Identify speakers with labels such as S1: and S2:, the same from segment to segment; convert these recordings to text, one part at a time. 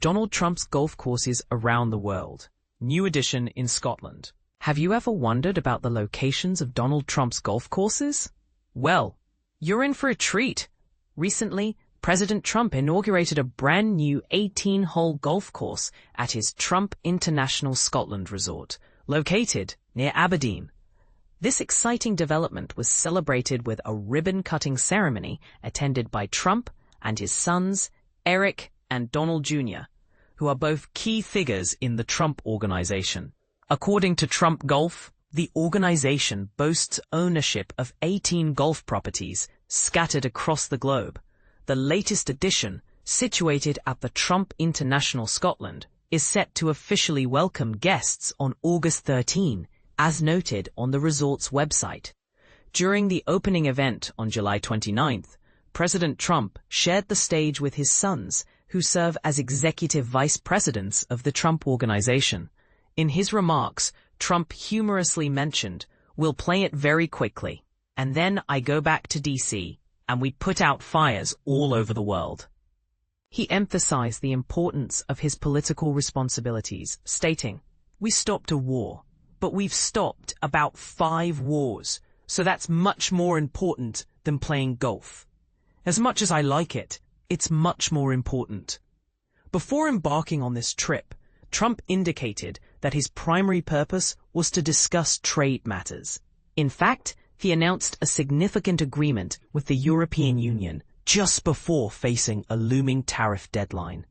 S1: Donald Trump's golf courses around the world. New edition in Scotland. Have you ever wondered about the locations of Donald Trump's golf courses? Well, you're in for a treat. Recently, President Trump inaugurated a brand new 18-hole golf course at his Trump International Scotland Resort, located near Aberdeen. This exciting development was celebrated with a ribbon-cutting ceremony attended by Trump and his sons, Eric and Donald Jr., who are both key figures in the Trump Organization. According to Trump Golf, the organization boasts ownership of 18 golf properties scattered across the globe. The latest edition, situated at the Trump International Scotland, is set to officially welcome guests on August 13, as noted on the resort's website. During the opening event on July 29th, President Trump shared the stage with his sons, who serve as executive vice presidents of the Trump Organization. In his remarks, Trump humorously mentioned, "We'll play it very quickly, and then I go back to D.C., and we put out fires all over the world." He emphasized the importance of his political responsibilities, stating, "We stopped a war, but we've stopped about 5 wars, so that's much more important than playing golf. As much as I like it, it's much more important." Before embarking on this trip, Trump indicated that his primary purpose was to discuss trade matters. In fact, he announced a significant agreement with the European Union just before facing a looming tariff deadline.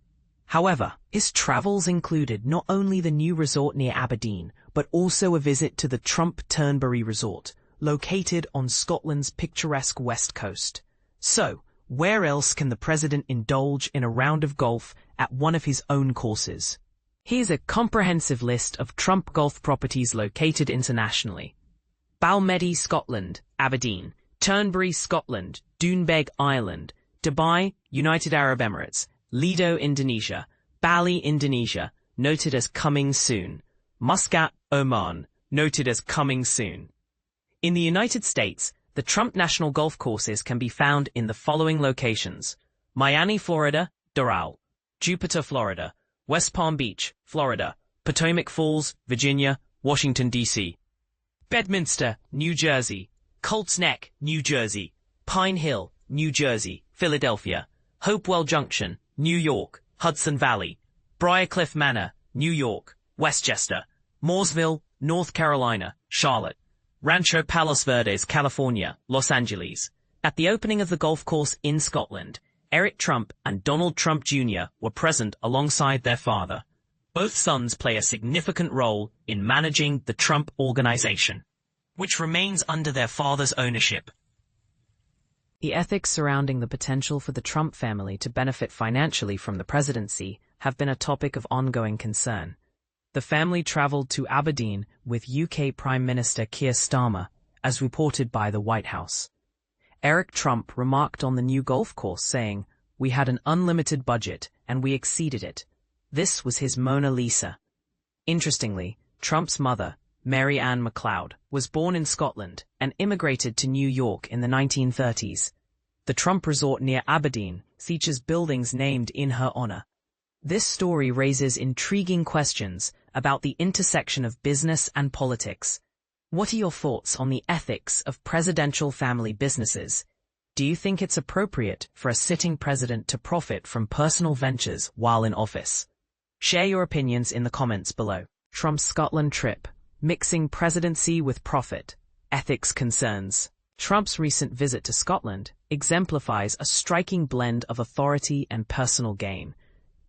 S1: However, his travels included not only the new resort near Aberdeen, but also a visit to the Trump Turnberry Resort, located on Scotland's picturesque west coast. So, where else can the president indulge in a round of golf at one of his own courses? Here's a comprehensive list of Trump golf properties located internationally. Balmedie, Scotland, Aberdeen. Turnberry, Scotland, Doonbeg, Ireland. Dubai, United Arab Emirates. Lido, Indonesia. Bali, Indonesia, noted as coming soon. Muscat, Oman, noted as coming soon. In the United States, the Trump National Golf Courses can be found in the following locations: Miami, Florida, Doral. Jupiter, Florida. West Palm Beach, Florida. Potomac Falls, Virginia. Washington, D.C. Bedminster, New Jersey. Colts Neck, New Jersey. Pine Hill, New Jersey. Philadelphia. Hopewell Junction, New York. Hudson Valley. Briarcliff Manor, New York. Westchester. Mooresville, North Carolina. Charlotte. Rancho Palos Verdes, California, Los Angeles. At the opening of the golf course in Scotland, Eric Trump and Donald Trump Jr. were present alongside their father. Both sons play a significant role in managing the Trump Organization, which remains under their father's ownership. The ethics surrounding the potential for the Trump family to benefit financially from the presidency have been a topic of ongoing concern. The family traveled to Aberdeen with UK Prime Minister Keir Starmer, as reported by the White House. Eric Trump remarked on the new golf course, saying, "We had an unlimited budget, and we exceeded it. This was his Mona Lisa." Interestingly, Trump's mother, Mary Ann MacLeod, was born in Scotland and immigrated to New York in the 1930s. The Trump Resort near Aberdeen features buildings named in her honor. This story raises intriguing questions about the intersection of business and politics. What are your thoughts on the ethics of presidential family businesses? Do you think it's appropriate for a sitting president to profit from personal ventures while in office? Share your opinions in the comments below. Trump's Scotland trip, mixing presidency with profit, ethics concerns. Trump's recent visit to Scotland exemplifies a striking blend of authority and personal gain.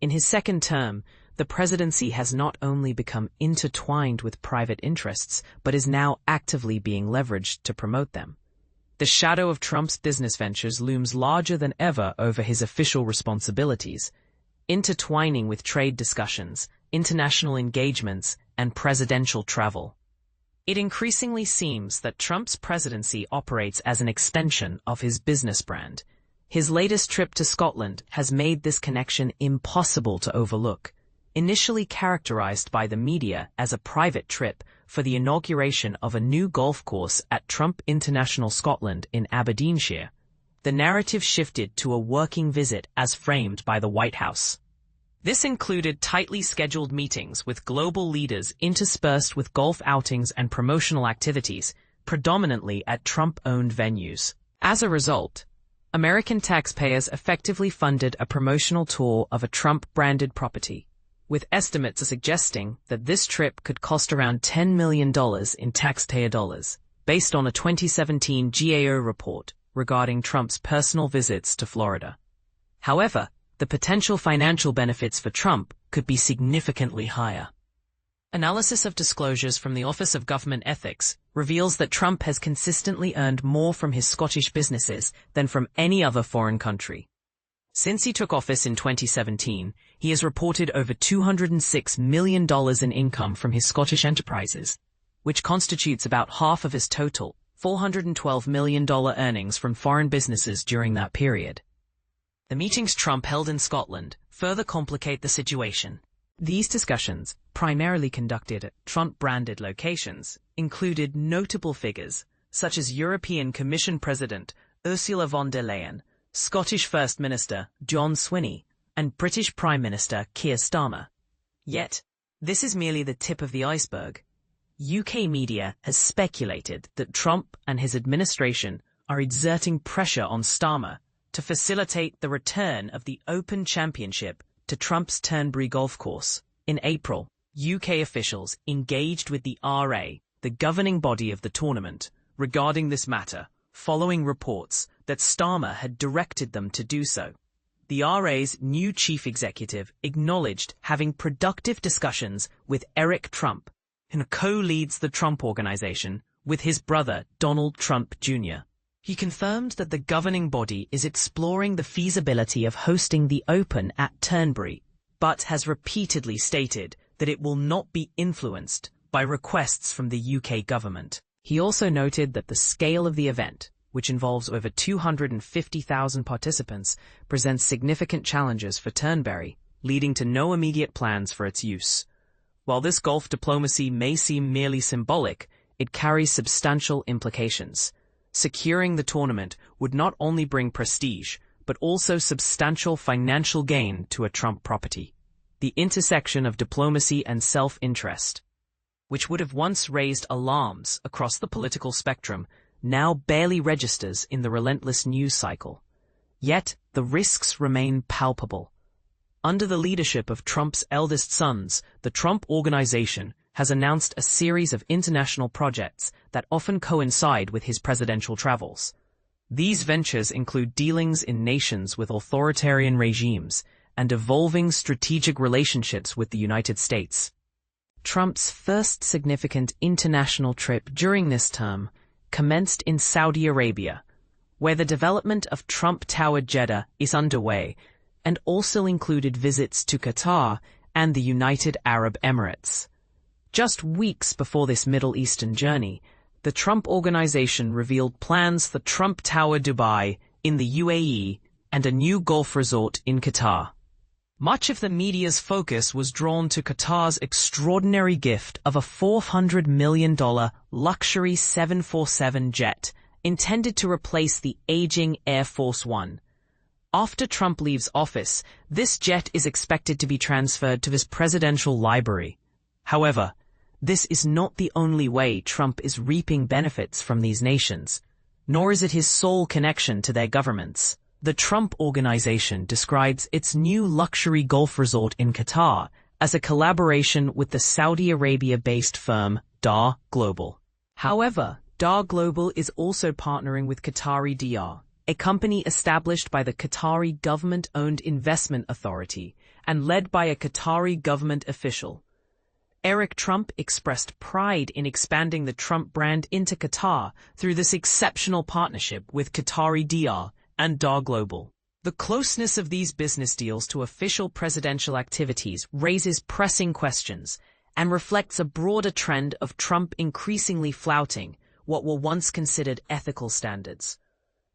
S1: In his second term, the presidency has not only become intertwined with private interests, but is now actively being leveraged to promote them. The shadow of Trump's business ventures looms larger than ever over his official responsibilities, intertwining with trade discussions, international engagements, and presidential travel. It increasingly seems that Trump's presidency operates as an extension of his business brand. His latest trip to Scotland has made this connection impossible to overlook. Initially characterized by the media as a private trip for the inauguration of a new golf course at Trump International Scotland in Aberdeenshire, the narrative shifted to a working visit as framed by the White House. This included tightly scheduled meetings with global leaders interspersed with golf outings and promotional activities, predominantly at Trump-owned venues. As a result, American taxpayers effectively funded a promotional tour of a Trump-branded property, with estimates suggesting that this trip could cost around $10 million in taxpayer dollars, based on a 2017 GAO report regarding Trump's personal visits to Florida. However, the potential financial benefits for Trump could be significantly higher. Analysis of disclosures from the Office of Government Ethics reveals that Trump has consistently earned more from his Scottish businesses than from any other foreign country. Since he took office in 2017, he has reported over $206 million in income from his Scottish enterprises, which constitutes about half of his total $412 million earnings from foreign businesses during that period. The meetings Trump held in Scotland further complicate the situation. These discussions, primarily conducted at Trump-branded locations, included notable figures such as European Commission President Ursula von der Leyen, Scottish First Minister John Swinney, and British Prime Minister Keir Starmer. Yet, this is merely the tip of the iceberg. UK media has speculated that Trump and his administration are exerting pressure on Starmer to facilitate the return of the Open Championship to Trump's Turnberry golf course. In April, UK officials engaged with the RA, the governing body of the tournament, regarding this matter, following reports that Starmer had directed them to do so. The RA's new chief executive acknowledged having productive discussions with Eric Trump, who co-leads the Trump Organization with his brother Donald Trump Jr. He confirmed that the governing body is exploring the feasibility of hosting the Open at Turnberry, but has repeatedly stated that it will not be influenced by requests from the UK government. He also noted that the scale of the event, which involves over 250,000 participants, presents significant challenges for Turnberry, leading to no immediate plans for its use. While this golf diplomacy may seem merely symbolic, it carries substantial implications. Securing the tournament would not only bring prestige, but also substantial financial gain to a Trump property. The intersection of diplomacy and self-interest, which would have once raised alarms across the political spectrum, now barely registers in the relentless news cycle. Yet, the risks remain palpable. Under the leadership of Trump's eldest sons, the Trump Organization has announced a series of international projects that often coincide with his presidential travels. These ventures include dealings in nations with authoritarian regimes and evolving strategic relationships with the United States. Trump's first significant international trip during this term commenced in Saudi Arabia, where the development of Trump Tower Jeddah is underway, and also included visits to Qatar and the United Arab Emirates. Just weeks before this Middle Eastern journey, the Trump Organization revealed plans for Trump Tower Dubai in the UAE and a new golf resort in Qatar. Much of the media's focus was drawn to Qatar's extraordinary gift of a $400 million luxury 747 jet intended to replace the aging Air Force One. After Trump leaves office, this jet is expected to be transferred to his presidential library. However, this is not the only way Trump is reaping benefits from these nations, nor is it his sole connection to their governments. The Trump Organization describes its new luxury golf resort in Qatar as a collaboration with the Saudi Arabia-based firm Dar Global. However, Dar Global is also partnering with Qatari DR, a company established by the Qatari government-owned investment authority and led by a Qatari government official. Eric Trump expressed pride in expanding the Trump brand into Qatar through this exceptional partnership with Qatari DR and Dar Global. The closeness of these business deals to official presidential activities raises pressing questions and reflects a broader trend of Trump increasingly flouting what were once considered ethical standards.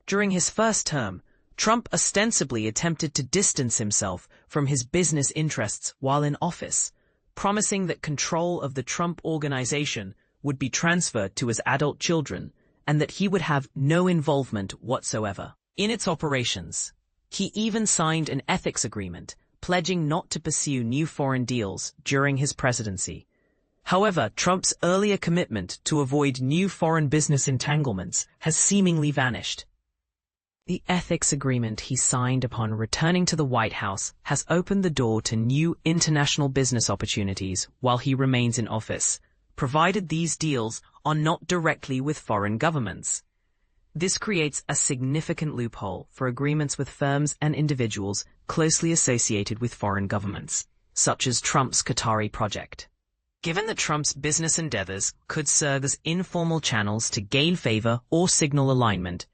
S1: During his first term, Trump ostensibly attempted to distance himself from his business interests while in office, promising that control of the Trump Organization would be transferred to his adult children and that he would have no involvement whatsoever in its operations. He even signed an ethics agreement pledging not to pursue new foreign deals during his presidency. However, Trump's earlier commitment to avoid new foreign business entanglements has seemingly vanished. The ethics agreement he signed upon returning to the White House has opened the door to new international business opportunities while he remains in office, provided these deals are not directly with foreign governments. This creates a significant loophole for agreements with firms and individuals closely associated with foreign governments, such as Trump's Qatari project. Given that Trump's business endeavors could serve as informal channels to gain favor or signal alignment,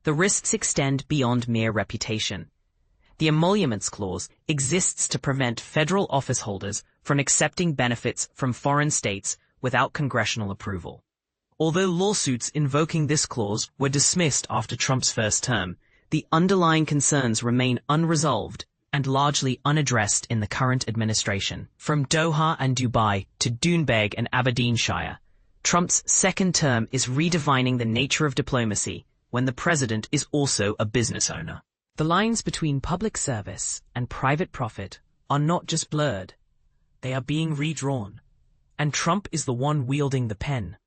S1: the risks extend beyond mere reputation. The Emoluments Clause exists to prevent federal office holders from accepting benefits from foreign states without congressional approval. Although lawsuits invoking this clause were dismissed after Trump's first term, the underlying concerns remain unresolved and largely unaddressed in the current administration. From Doha and Dubai to Doonbeg and Aberdeenshire, Trump's second term is redefining the nature of diplomacy when the president is also a business owner. The lines between public service and private profit are not just blurred, they are being redrawn, and Trump is the one wielding the pen.